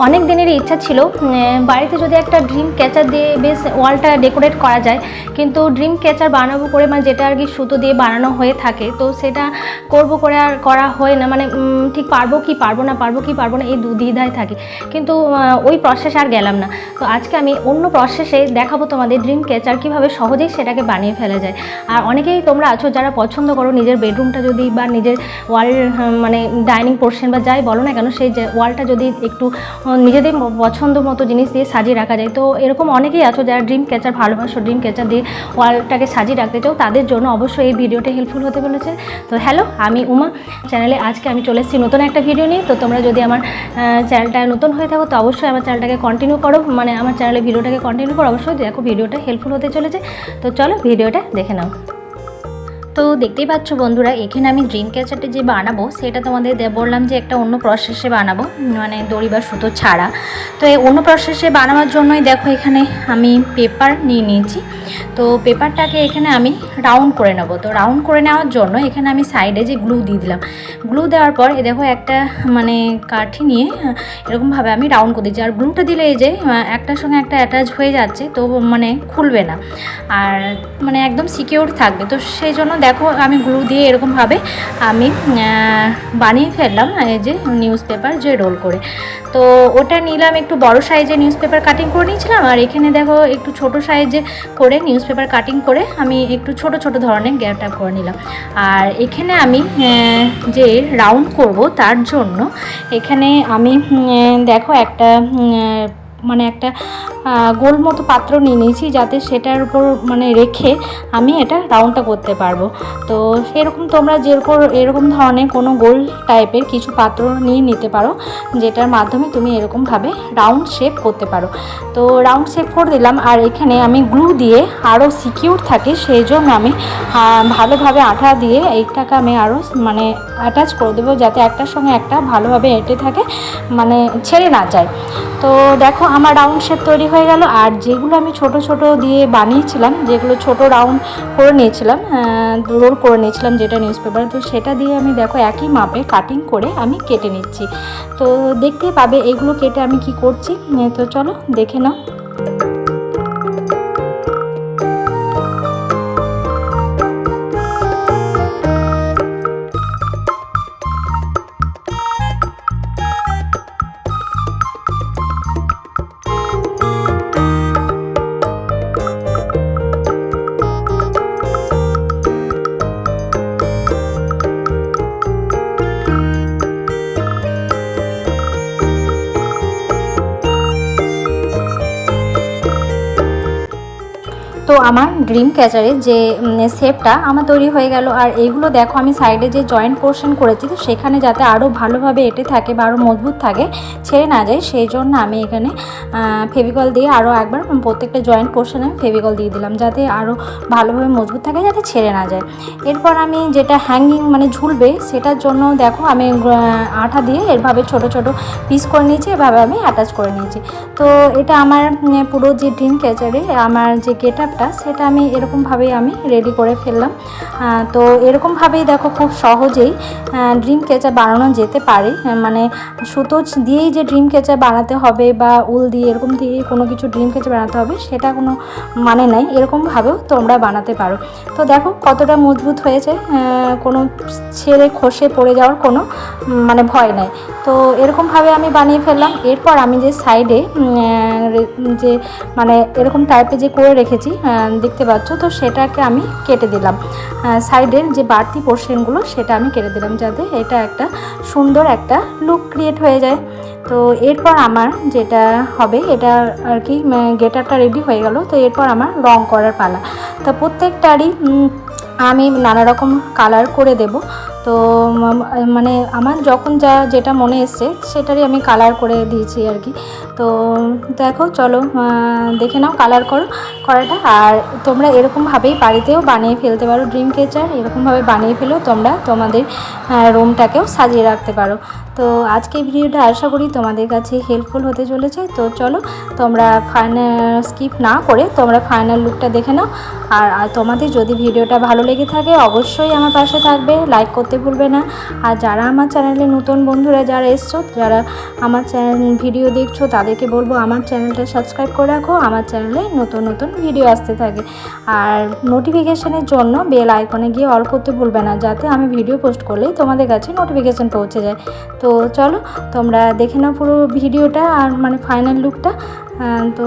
অনেক দিনেরই ইচ্ছা ছিল বাড়িতে যদি একটা ড্রিম ক্যাচার দিয়ে বেশ ওয়ালটা ডেকোরেট করা যায়, কিন্তু ড্রিম ক্যাচার বানাবো করে মানে যেটা আর কি সুতো দিয়ে বানানো হয়ে থাকে, তো সেটা করব করে আর করা হয় না। মানে ঠিক পারবো কি পারবো না এই দ্বিধায় থাকি, কিন্তু ওই প্রসেসে আর গেলাম না। তো আজকে আমি অন্য প্রসেসে দেখাবো তোমাদের ড্রিম ক্যাচার কীভাবে সহজেই সেটাকে বানিয়ে ফেলা যায়। আর অনেকেই তোমরা আছো যারা পছন্দ করো নিজের বেডরুমটা যদি বা নিজের ওয়াল মানে ডাইনিং পোর্শন বা যাই বলো না কেন, সেই ওয়ালটা যদি একটু নিজেদের পছন্দ মতো জিনিস দিয়ে সাজিয়ে রাখা যায়। তো এরকম অনেকেই আছো যারা ড্রিম ক্যাচার ভালোবাসো, ড্রিম ক্যাচার দিয়ে ওয়ালটাকে সাজিয়ে রাখতে চাও, তাদের জন্য অবশ্যই এই ভিডিওটা হেল্পফুল হতে বলেছে। তো হ্যালো, আমি উমা চ্যানেলে আজকে আমি চলে এসেছি নতুন একটা ভিডিও নিয়ে। তো তোমরা যদি আমার চ্যানেলটা নতুন হয়ে থাকো তো অবশ্যই আমার চ্যানেলটাকে কন্টিনিউ করো, মানে আমার চ্যানেলে ভিডিওটাকে কন্টিনিউ করো। অবশ্যই দেখো ভিডিওটা হেল্পফুল হতে চলেছে। তো চলো ভিডিওটা দেখে নাও। তো দেখতেই পাচ্ছ বন্ধুরা, এখানে আমি ড্রিম ক্যাচারটি যে বানাবো সেটা তোমাদের বললাম যে একটা অন্য প্রসেসে বানাবো, মানে দড়ি বা সুতো ছাড়া। তো এই অন্য প্রসেসে বানাবার জন্যই দেখো এখানে আমি পেপার নিয়ে নিয়েছি। তো পেপারটাকে এখানে আমি রাউন্ড করে নেব। তো রাউন্ড করে নেওয়ার জন্য এখানে আমি সাইডে যে গ্লু দিয়ে দিলাম। গ্লু দেওয়ার পর দেখো একটা মানে কাঠি নিয়ে এরকমভাবে আমি রাউন্ড করে দিচ্ছি। আর গ্লুটা দিলে এই যে একটার সঙ্গে একটা অ্যাটাচ হয়ে যাচ্ছে, তো মানে খুলবে না আর মানে একদম সিকিউর থাকবে। তো সেই জন্য দেখো আমি গ্লু দিয়ে এরকমভাবে আমি বানিয়ে ফেললাম এই যে নিউজ পেপার যে রোল করে। তো ওটা নিলাম, একটু বড় সাইজে নিউজ পেপার কাটিং করে নিয়েছিলাম। আর এখানে দেখো একটু ছোট সাইজে করে নিউজ পেপার কাটিং করে আমি একটু ছোট ছোট ধরনের গ্যাপ ট্যাপ করে নিলাম। আর এখানে আমি যে রাউন্ড করব তার জন্য এখানে আমি দেখো একটা মানে একটা গোল মতো পাত্র নিয়ে নিয়েছি, যাতে সেটার উপর মানে রেখে আমি এটা রাউন্ডটা করতে পারবো। তো সেরকম তোমরা যেরকম এরকম ধরনের কোনো গোল টাইপের কিছু পাত্র নিয়ে নিতে পারো, যেটার মাধ্যমে তুমি এরকমভাবে রাউন্ড শেপ করতে পারো। তো রাউন্ড শেপ করে দিলাম। আর এখানে আমি গ্লু দিয়ে আরও সিকিউর থাকে সেই জন্য আমি ভালোভাবে আঠা দিয়ে এইটাকে আমি আরও মানে অ্যাটাচ করে দেবো, যাতে একটার সঙ্গে একটা ভালোভাবে এঁটে থাকে, মানে ছেড়ে না যায়। তো দেখো আমার রাউন্ড শেপ তৈরি হয়ে গেল। আর যেগুলো আমি ছোট ছোট দিয়ে বানিয়েছিলাম, যেগুলো ছোট রাউন্ড করে নিয়েছিলাম, রোল করে নিয়েছিলাম যেটা নিউজ পেপার, তো সেটা দিয়ে আমি দেখো একই মাপে কাটিং করে আমি কেটে নিচ্ছি। তো দেখতেই পাবে এগুলো কেটে আমি কি করছি। তো চলো দেখে নাও। তো আমার ড্রিম ক্যাচারের যে শেপটা আমার তৈরি হয়ে গেল। আর এইগুলো দেখো আমি সাইডে যে জয়েন্ট পোর্শন করেছি, তো সেখানে যাতে আরও ভালোভাবে এঁটে থাকে বা আরও মজবুত থাকে, ছেড়ে না যায়, সেই জন্য আমি এখানে ফেভিকল দিয়ে আরও একবার প্রত্যেকটা জয়েন্ট পোর্শনে আমি ফেভিকল দিয়ে দিলাম, যাতে আরও ভালোভাবে মজবুত থাকে, যাতে ছেড়ে না যায়। এরপর আমি যেটা হ্যাঙ্গিং মানে ঝুলবে সেটার জন্য দেখো আমি আঠা দিয়ে এভাবে ছোট ছোট পিস করে নিয়েছি, এভাবে আমি অ্যাটাচ করে নিয়েছি। তো এটা আমার পুরো যে ড্রিম ক্যাচারে আমার যে গেটআপটা সেটা আমি এরকমভাবেই আমি রেডি করে ফেললাম। তো এরকমভাবেই দেখো খুব সহজেই ড্রিম ক্যাচার বানানো যেতে পারে। মানে সুতো দিয়েই যে ড্রিম ক্যাচার বানাতে হবে বা উল দিয়ে এরকম দিয়ে কোনো কিছু ড্রিম ক্যাচার বানাতে হবে সেটা কোনো মানে নাই, এরকমভাবেও তোমরা বানাতে পারো। তো দেখো কতটা মজবুত হয়েছে, কোনো ছেড়ে খসে পড়ে যাওয়ার কোনো মানে ভয় নাই। তো এরকমভাবে আমি বানিয়ে ফেললাম। এরপর আমি যে সাইডে যে মানে এরকম টাইপের যে করে রেখেছি দেখতে পাচ্ছ, তো সেটাকে আমি কেটে দিলাম। সাইডের যে বাড়তি পোর্শনগুলো সেটা আমি কেটে দিলাম, যাতে এটা একটা সুন্দর একটা লুক ক্রিয়েট হয়ে যায়। তো এরপর আমার যেটা হবে, এটা আর কি গেটআপটা রেডি হয়ে গেল। তো এরপর আমার রং করার পালা। তো প্রত্যেকটারই আমি নানা রকম কালার করে দেব। তো মানে আমার যখন যেটা মনে এসছে সেটারই আমি কালার করে দিয়েছি আর কি। তো তো দেখো চলো দেখে নাও, কালার করো করাটা। আর তোমরা এরকমভাবেই বাড়িতেও বানিয়ে ফেলতে পারো ড্রিম ক্যাচার, এরকমভাবে বানিয়ে ফেলেও তোমরা তোমাদের রুমটাকেও সাজিয়ে রাখতে পারো। তো আজকে ভিডিওটা আশা করি তোমাদের কাছে হেল্পফুল হতে চলেছে। তো চলো তোমরা স্কিপ না করে তোমরা ফাইনাল লুকটা দেখে নাও। আর তোমাদের যদি ভিডিওটা ভালো লেগে থাকে অবশ্যই আমার পাশে থাকবে, লাইক করতে ভুলবে না। আর যারা আমার চ্যানেলে নতুন বন্ধুরা যারা এসছো, যারা আমার চ্যানেল ভিডিও দেখছো, তাদেরকে বলবো আমার চ্যানেলটা সাবস্ক্রাইব করে রাখো। আমার চ্যানেলে নতুন নতুন ভিডিও আসতে থাকে। আর নোটিফিকেশানের জন্য বেল আইকনে গিয়ে অল করতে ভুলবে না, যাতে আমি ভিডিও পোস্ট করলেই তোমাদের কাছে নোটিফিকেশান পৌঁছে যায়। তো চলো তোমরা দেখে নাও পুরো ভিডিওটা আর মানে ফাইনাল লুকটা। তো